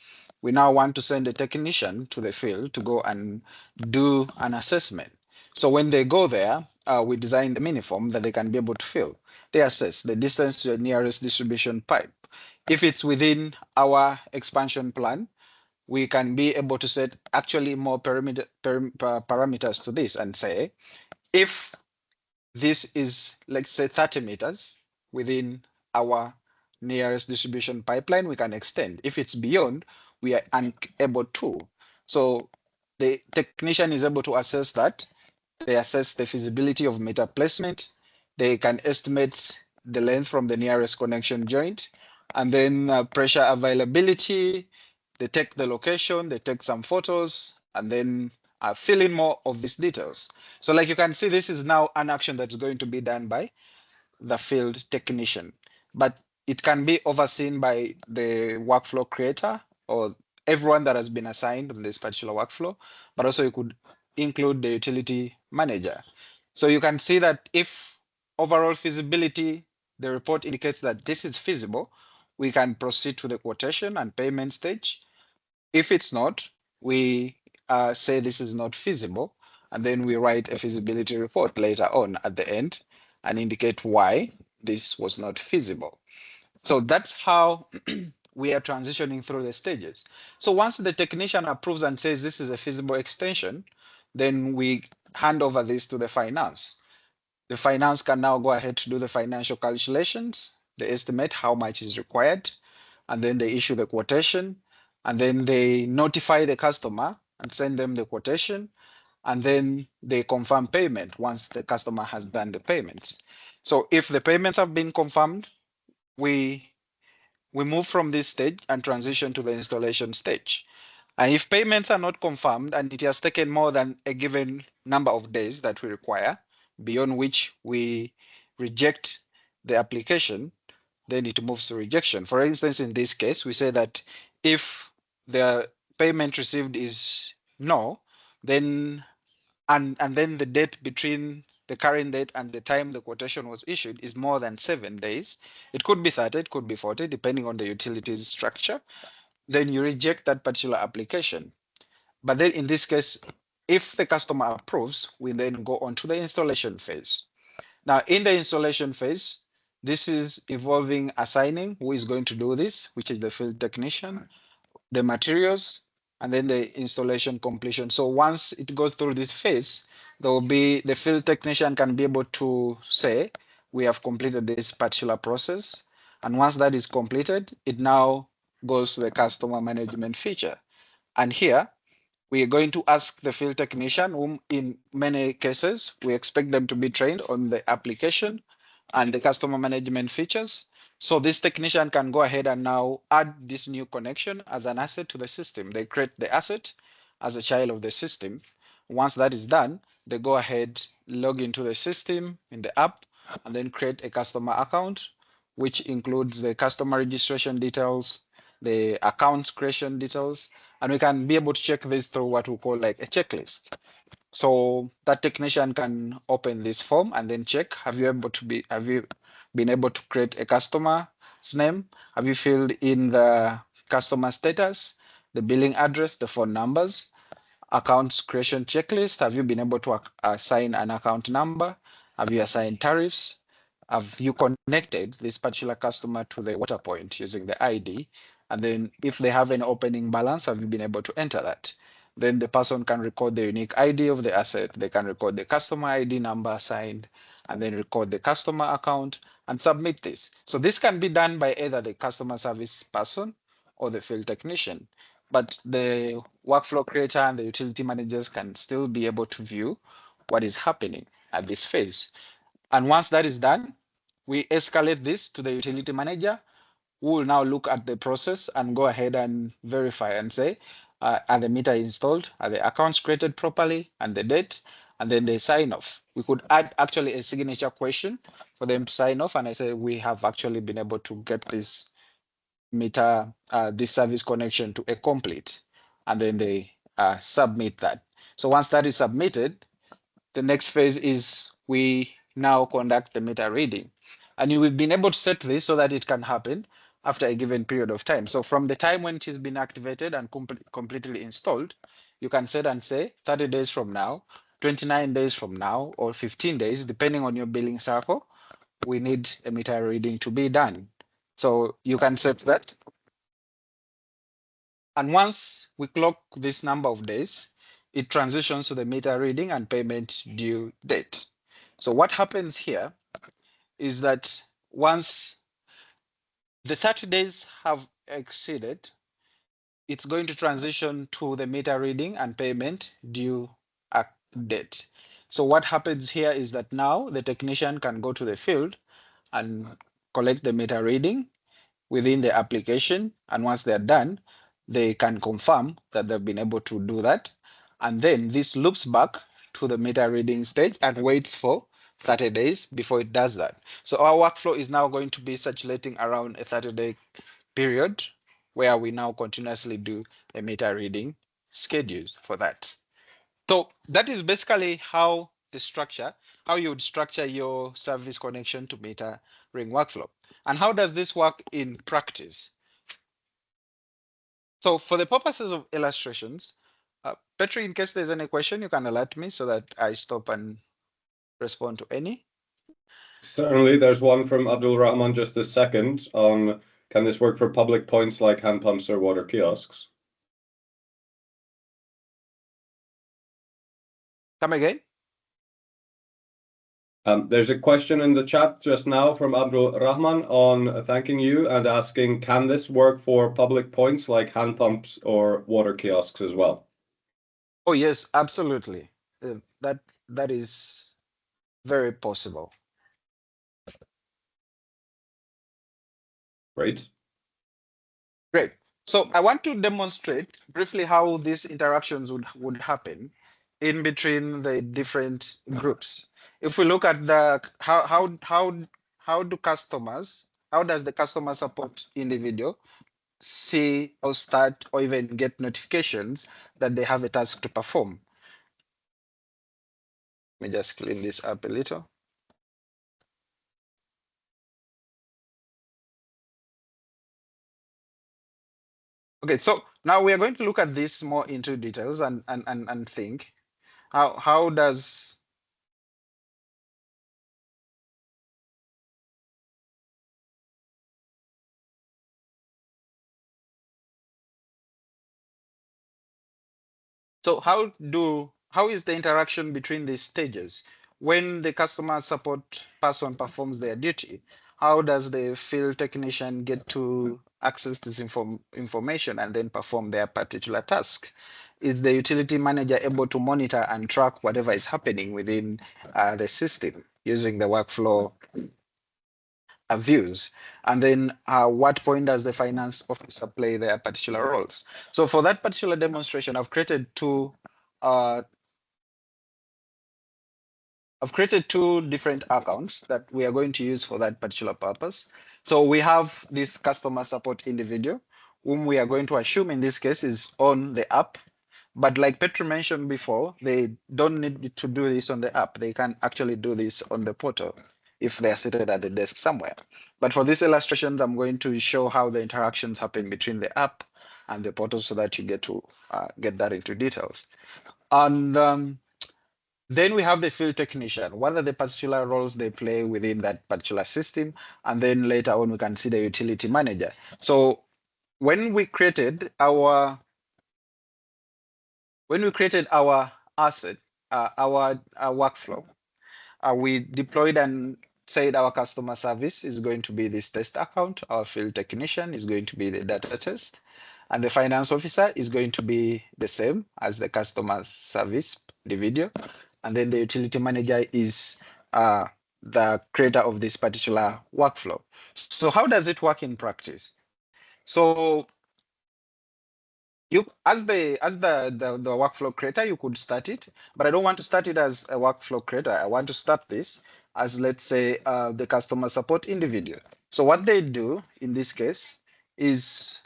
We now want to send a technician to the field to go and do an assessment. So when they go there, we design the mini form that they can be able to fill. They assess the distance to the nearest distribution pipe. If it's within our expansion plan, we can be able to set actually more parameters to this and say, if this is, let's say, 30 meters within our nearest distribution pipeline, we can extend. If it's beyond, we are unable to. So the technician is able to assess that. They assess the feasibility of meter placement. They can estimate the length from the nearest connection joint, and then pressure availability. They take the location, they take some photos, and then fill in more of these details. So like you can see, this is now an action that's going to be done by the field technician, but it can be overseen by the workflow creator or everyone that has been assigned on this particular workflow, but also you could include the utility manager. So you can see that if overall feasibility, the report indicates that this is feasible, we can proceed to the quotation and payment stage. If it's not, we say this is not feasible, and then we write a feasibility report later on at the end and indicate why this was not feasible. So that's how we are transitioning through the stages. So once the technician approves and says this is a feasible extension, then we hand over this to the finance. The finance can now go ahead to do the financial calculations. They estimate how much is required, and then they issue the quotation, and then they notify the customer and send them the quotation, and then they confirm payment once the customer has done the payments. So if the payments have been confirmed, we move from this stage and transition to the installation stage. And if payments are not confirmed and it has taken more than a given number of days that we require, beyond which we reject the application, then it moves to rejection. For instance, in this case, we say that if the payment received is no, then and then the date between the current date and the time the quotation was issued is more than 7 days. It could be 30, it could be 40, depending on the utilities structure. Then you reject that particular application. But then in this case, if the customer approves, we then go on to the installation phase. Now, in the installation phase, this is involving assigning who is going to do this, which is the field technician, the materials, and then the installation completion. So once it goes through this phase, there will be the field technician can be able to say, we have completed this particular process. And once that is completed, it now goes to the customer management feature. And here, we are going to ask the field technician, whom in many cases, we expect them to be trained on the application and the customer management features. So this technician can go ahead and now add this new connection as an asset to the system. They create the asset as a child of the system. Once that is done, they go ahead, log into the system in the app, and then create a customer account, which includes the customer registration details, the account creation details, and we can be able to check this through what we call like a checklist. So that technician can open this form and then check, have you been able to create a customer's name? Have you filled in the customer status, the billing address, the phone numbers, account creation checklist? Have you been able to assign an account number? Have you assigned tariffs? Have you connected this particular customer to the water point using the ID? And then if they have an opening balance, have you been able to enter that? Then the person can record the unique ID of the asset. They can record the customer ID number assigned, and then record the customer account and submit this. So this can be done by either the customer service person or the field technician. But the workflow creator and the utility managers can still be able to view what is happening at this phase. And once that is done, we escalate this to the utility manager, who will now look at the process and go ahead and verify and say, are the meter installed? Are the accounts created properly and the date? And then they sign off. We could add actually a signature question for them to sign off. And I say, we have actually been able to get this meter, this service connection to a complete. And then they submit that. So once that is submitted, the next phase is we now conduct the meter reading. And you have been able to set this so that it can happen after a given period of time. So from the time when it has been activated and completely installed, you can set and say 30 days from now, 29 days from now, or 15 days, depending on your billing cycle, we need a meter reading to be done. So you can set that. And once we clock this number of days, it transitions to the meter reading and payment due date. So what happens here is that once the 30 days have exceeded, it's going to transition to the meter reading and payment due date. So what happens here is that now the technician can go to the field and collect the meter reading within the application. And once they're done, they can confirm that they've been able to do that. And then this loops back to the meter reading stage and waits for 30 days before it does that. So our workflow is now going to be circulating around a 30-day period where we now continuously do a meter reading schedule for that. So that is basically how you would structure your service connection to meter ring workflow. And how does this work in practice? So for the purposes of illustrations, Petri, in case there's any question, you can alert me so that I stop and respond to any. Certainly, there's one from Abdul Rahman just a second on, can this work for public points like hand pumps or water kiosks? Come again? There's a question in the chat just now from Abdul Rahman on thanking you and asking, can this work for public points like hand pumps or water kiosks as well? Oh, yes, absolutely. That is very possible. Great. Great. So I want to demonstrate briefly how these interactions would happen in between the different groups. If we look at the how do customers how does the customer support individual see or start or even get notifications that they have a task to perform? Let me just clean this up a little. Okay, so now we are going to look at this more into details and think how does so how is the interaction between these stages? When the customer support person performs their duty, how does the field technician get to access this information and then perform their particular task? Is the utility manager able to monitor and track whatever is happening within the system using the workflow views? And then what point does the finance officer play their particular roles? So for that particular demonstration, I've created two different accounts that we are going to use for that particular purpose. So we have this customer support individual, whom we are going to assume in this case is on the app. But like Petru mentioned before, they don't need to do this on the app. They can actually do this on the portal if they're seated at the desk somewhere. But for these illustrations, I'm going to show how the interactions happen between the app and the portal so that you get to get that into details. And then we have the field technician. What are the particular roles they play within that particular system? And then later on, we can see the utility manager. So when we created our asset, our workflow, we deployed and said our customer service is going to be this test account, our field technician is going to be the data test, and the finance officer is going to be the same as the customer service individual. And then the utility manager is the creator of this particular workflow. So how does it work in practice? So you, as the workflow creator, you could start it, but I don't want to start it as a workflow creator. I want to start this as, let's say, the customer support individual. So what they do in this case is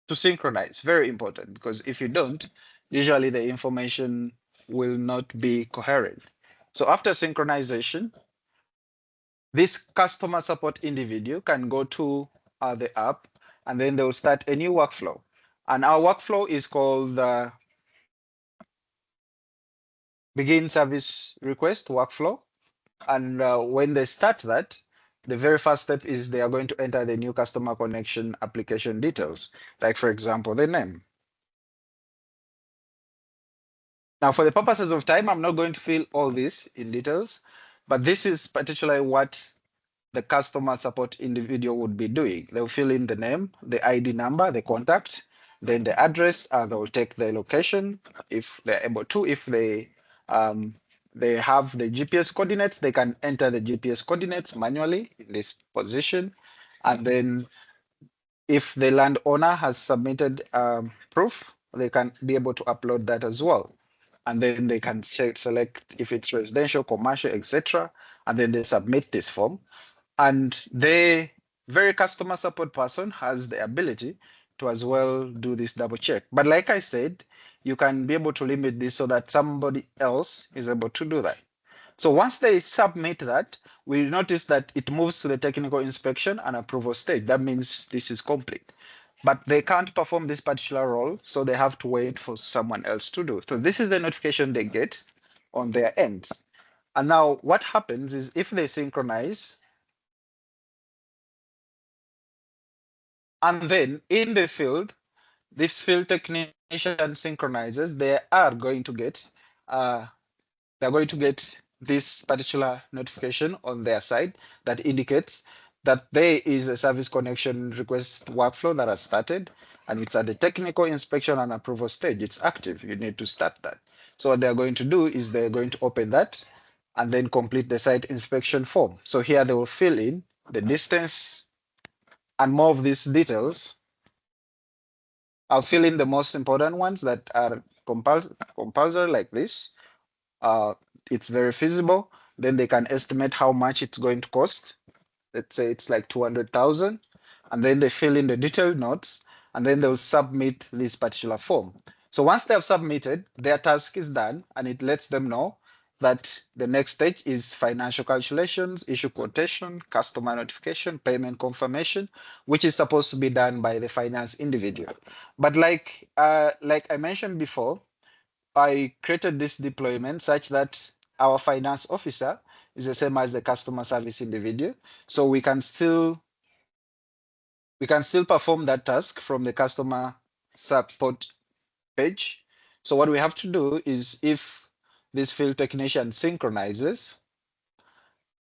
to synchronize. Very important, because if you don't, usually the information will not be coherent. So after synchronization, this customer support individual can go to the app, and then they will start a new workflow. And our workflow is called the begin service request workflow. And when they start that, the very first step is they are going to enter the new customer connection application details, like, for example, the name. Now, for the purposes of time, I'm not going to fill all this in details, but this is particularly what the customer support individual would be doing. They'll fill in the name, the ID number, the contact, then the address. They'll take the location if they're able to. If they have the GPS coordinates, they can enter the GPS coordinates manually in this position. And then if the landowner has submitted proof, they can be able to upload that as well. And then they can select if it's residential, commercial, etc. And then they submit this form. And the very customer support person has the ability to as well do this double check. But like I said, you can be able to limit this so that somebody else is able to do that. So once they submit that, we notice that it moves to the technical inspection and approval stage. That means this is complete. But they can't perform this particular role, so they have to wait for someone else to do. So this is the notification they get on their ends. And now what happens is if they synchronize, and then in the field, this field technician synchronizes, they are going to get this particular notification on their side that indicates that there is a service connection request workflow that has started, and it's at the technical inspection and approval stage. It's active. You need to start that. So what they're going to do is they're going to open that and then complete the site inspection form. So here they will fill in the distance and more of these details. I'll fill in the most important ones that are compulsory, like this. It's very feasible. Then they can estimate how much it's going to cost. let's say it's like 200,000, and then they fill in the detailed notes, and then they'll submit this particular form. So once they have submitted, their task is done, and it lets them know that the next stage is financial calculations, issue quotation, customer notification, payment confirmation, which is supposed to be done by the finance individual. But like I mentioned before, I created this deployment such that our finance officer is the same as the customer service individual. So we can still perform that task from the customer support page. So what we have to do is, if this field technician synchronizes,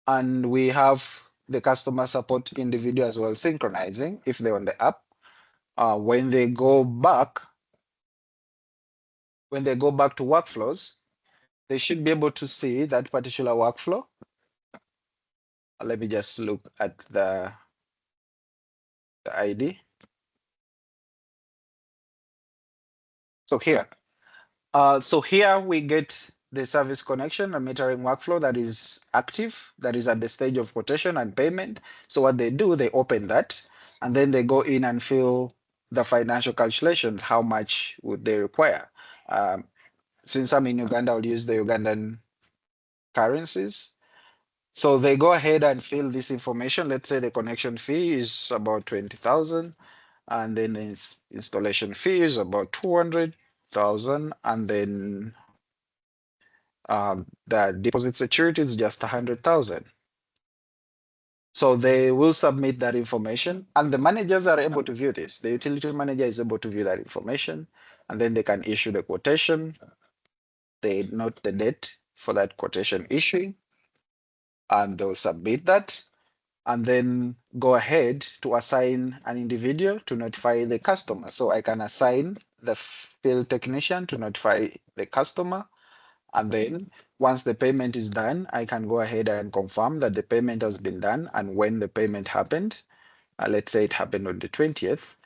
and we have the customer support individual as well synchronizing, if they're on the app, when they go back to workflows, they should be able to see that particular workflow. Let me just look at the ID. So here we get the service connection and metering workflow that is active, that is at the stage of quotation and payment. So what they do, they open that, and then they go in and fill the financial calculations. How much would they require? Since I'm in Uganda, I'll use the Ugandan currencies. So they go ahead and fill this information. Let's say the connection fee is about 20,000, and then the installation fee is about 200,000, and then the deposit security is just 100,000. So they will submit that information, and the managers are able to view this. The utility manager is able to view that information, and then they can issue the quotation. They note the date for that quotation issuing, and they'll submit that, and then go ahead to assign an individual to notify the customer. So I can assign the field technician to notify the customer. And then once the payment is done, I can go ahead and confirm that the payment has been done and when the payment happened. Let's say it happened on the 20th,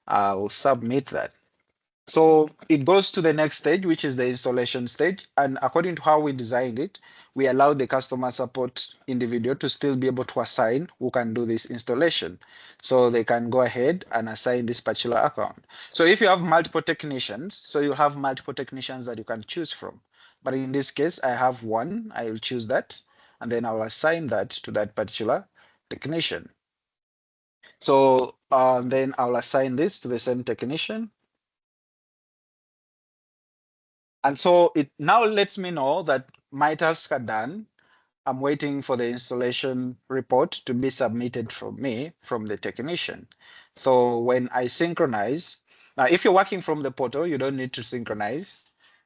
I'll submit that. So it goes to the next stage, which is the installation stage. And according to how we designed it, we allow the customer support individual to still be able to assign who can do this installation. So they can go ahead and assign this particular account. So if you have multiple technicians, so you have multiple technicians that you can choose from. But in this case, I have one, I will choose that, and then I'll assign that to that particular technician. So then I'll assign this to the same technician. And so it now lets me know that my tasks are done. I'm waiting for the installation report to be submitted from me, from the technician. So when I synchronize, now if you're working from the portal, you don't need to synchronize.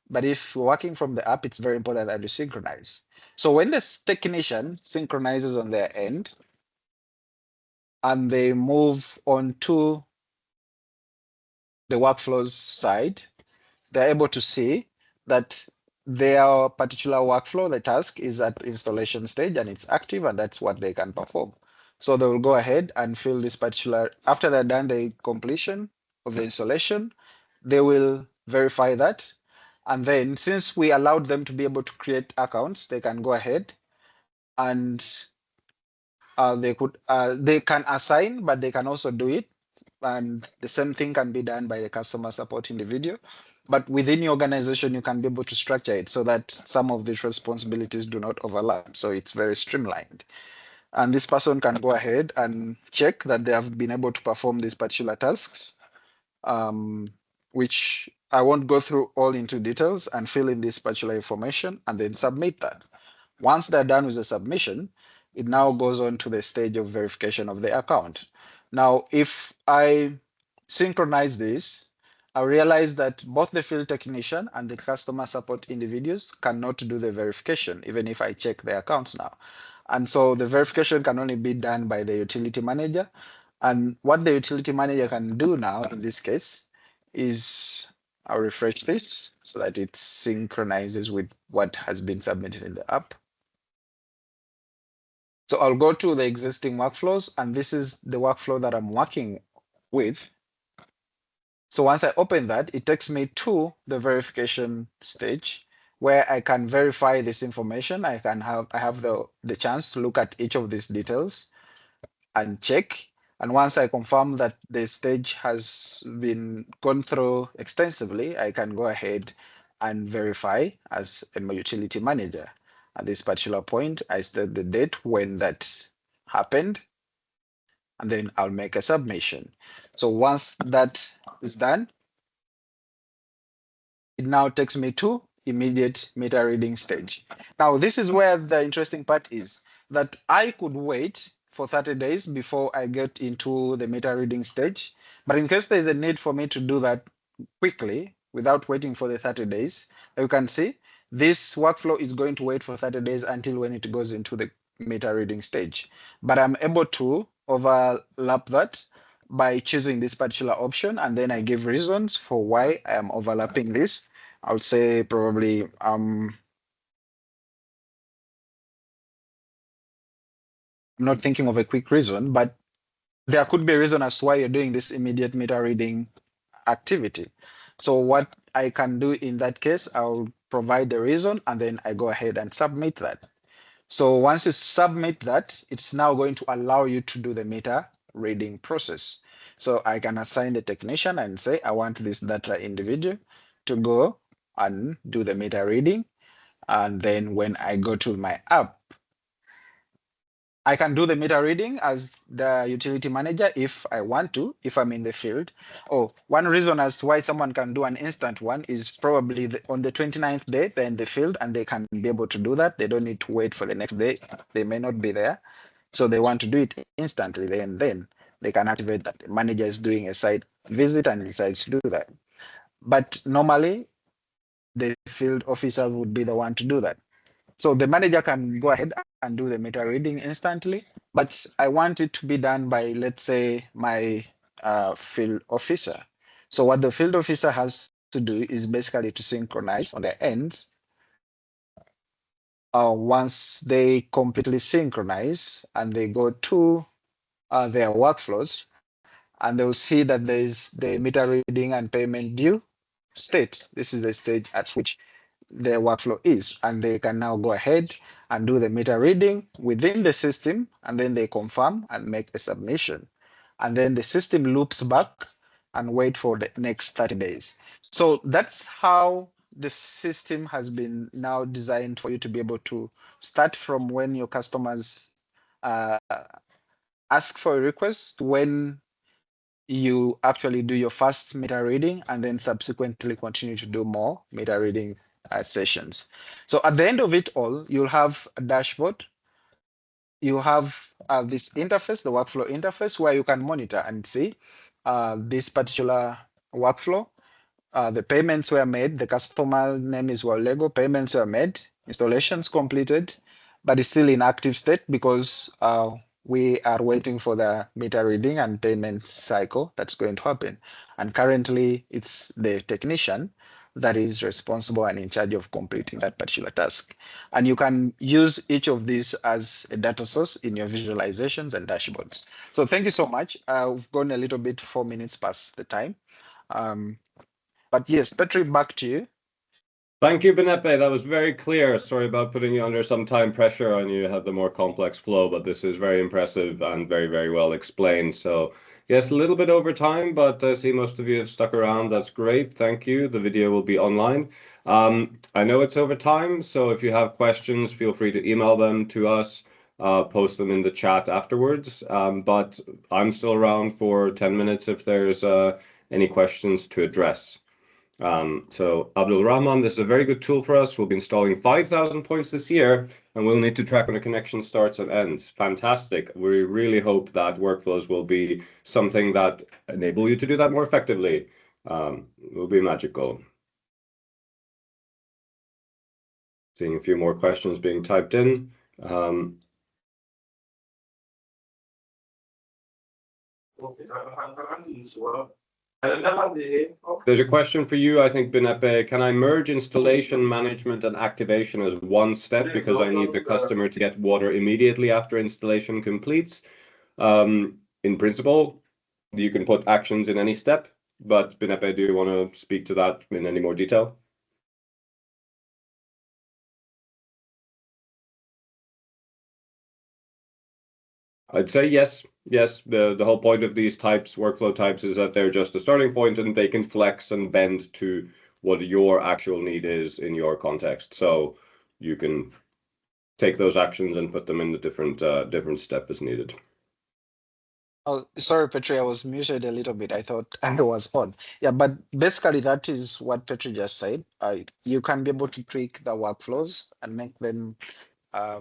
But if you're working from the app, it's very important that you synchronize. So when the technician synchronizes on their end, and they move on to the workflows side, they're able to see that their particular workflow, the task is at installation stage and it's active, and that's what they can perform. So they will go ahead and fill this particular, after they're done the completion of the installation, they will verify that. And then since we allowed them to be able to create accounts, they can go ahead and they can assign, but they can also do it. And the same thing can be done by the customer support individual. But within your organization, you can be able to structure it so that some of these responsibilities do not overlap. So it's very streamlined. And this person can go ahead and check that they have been able to perform these particular tasks, which I won't go through all into details, and fill in this particular information and then submit that. Once they're done with the submission, it now goes on to the stage of verification of the account. Now, if I synchronize this, I realize that both the field technician and the customer support individuals cannot do the verification, even if I check their accounts now. And so the verification can only be done by the utility manager. And what the utility manager can do now in this case is, I'll refresh this so that it synchronizes with what has been submitted in the app. So I'll go to the existing workflows, and this is the workflow that I'm working with. So once I open that, it takes me to the verification stage where I can verify this information. I have the chance to look at each of these details. and check. And once I confirm that the stage has been gone through extensively, I can go ahead and verify as a utility manager. At this particular point, I state the date when that happened, and then I'll make a submission. So once that is done, it now takes me to immediate meter reading stage. Now, this is where the interesting part is, that I could wait for 30 days before I get into the meter reading stage. But in case there's a need for me to do that quickly without waiting for the 30 days, you can see this workflow is going to wait for 30 days until when it goes into the meter reading stage. But I'm able to overlap that by choosing this particular option, and then I give reasons for why I am overlapping this. I would say probably I'm not thinking of a quick reason, but there could be a reason as to why you're doing this immediate meter reading activity. So what I can do in that case, I'll provide the reason and then I go ahead and submit that. So once you submit that, it's now going to allow you to do the meter reading process. So I can assign the technician and say, I want this data individual to go and do the meter reading. And then when I go to my app, I can do the meter reading as the utility manager if I want to, if I'm in the field. Oh, one reason as to why someone can do an instant one is probably on the 29th day, they're in the field and they can be able to do that. They don't need to wait for the next day. They may not be there. So they want to do it instantly, then they can activate that. The manager is doing a site visit and decides to do that. But normally, the field officer would be the one to do that. So the manager can go ahead and do the meter reading instantly, but I want it to be done by, let's say, my field officer. So what the field officer has to do is basically to synchronize on their ends. Once they completely synchronize and they go to their workflows, and they'll see that there is the meter reading and payment due state. This is the stage at which their workflow is, and they can now go ahead and do the meter reading within the system, and then they confirm and make a submission. And then the system loops back and wait for the next 30 days. So that's how the system has been now designed for you to be able to start from when your customers ask for a request, when you actually do your first meter reading and then subsequently continue to do more meter reading sessions. So at the end of it all, you'll have a dashboard. You have this interface, the workflow interface, where you can monitor and see this particular workflow. The payments were made, the customer name is Lego, payments were made, installations completed, but it's still in active state because we are waiting for the meter reading and payment cycle that's going to happen. And currently it's the technician that is responsible and in charge of completing that particular task. And you can use each of these as a data source in your visualizations and dashboards. So thank you so much. We've gone a little bit 4 minutes past the time. But yes, Patrick, back to you. Thank you, Benepe. That was very clear. Sorry about putting you under some time pressure on you had the more complex flow, but this is very impressive and very, very well explained. So yes, a little bit over time, but I see most of you have stuck around. That's great. Thank you. The video will be online. I know it's over time, so if you have questions, feel free to email them to us, post them in the chat afterwards. But I'm still around for 10 minutes if there's any questions to address. So Abdul Rahman, this is a very good tool for us. We'll be installing 5,000 points this year, and we'll need to track when a connection starts and ends. Fantastic. We really hope that workflows will be something that enable you to do that more effectively. It will be magical. Seeing a few more questions being typed in. There's a question for you, I think, Benepe. Can I merge installation, management, and activation as one step because I need the customer to get water immediately after installation completes? In principle, you can put actions in any step, but Benepe, do you want to speak to that in any more detail? I'd say yes. Yes, the whole point of these types, workflow types, is that they're just a starting point and they can flex and bend to what your actual need is in your context. So you can take those actions and put them in the different step as needed. Oh, sorry, Petri, I was muted a little bit. I thought I was on. Yeah, but basically that is what Petri just said. You can be able to tweak the workflows and make them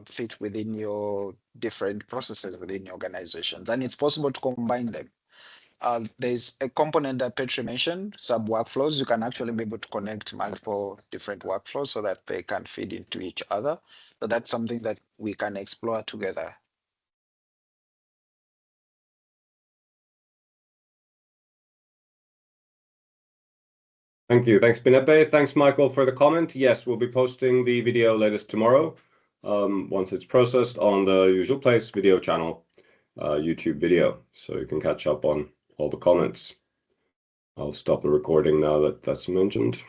fit within your different processes within your organizations. And it's possible to combine them. There's a component that Petri mentioned, sub workflows. You can actually be able to connect multiple different workflows so that they can feed into each other. So that's something that we can explore together. Thank you. Thanks, Binepe. Thanks, Michael, for the comment. Yes, we'll be posting the video latest tomorrow, once it's processed on the usual place, video channel, YouTube video, so you can catch up on all the comments. I'll stop the recording now that that's mentioned.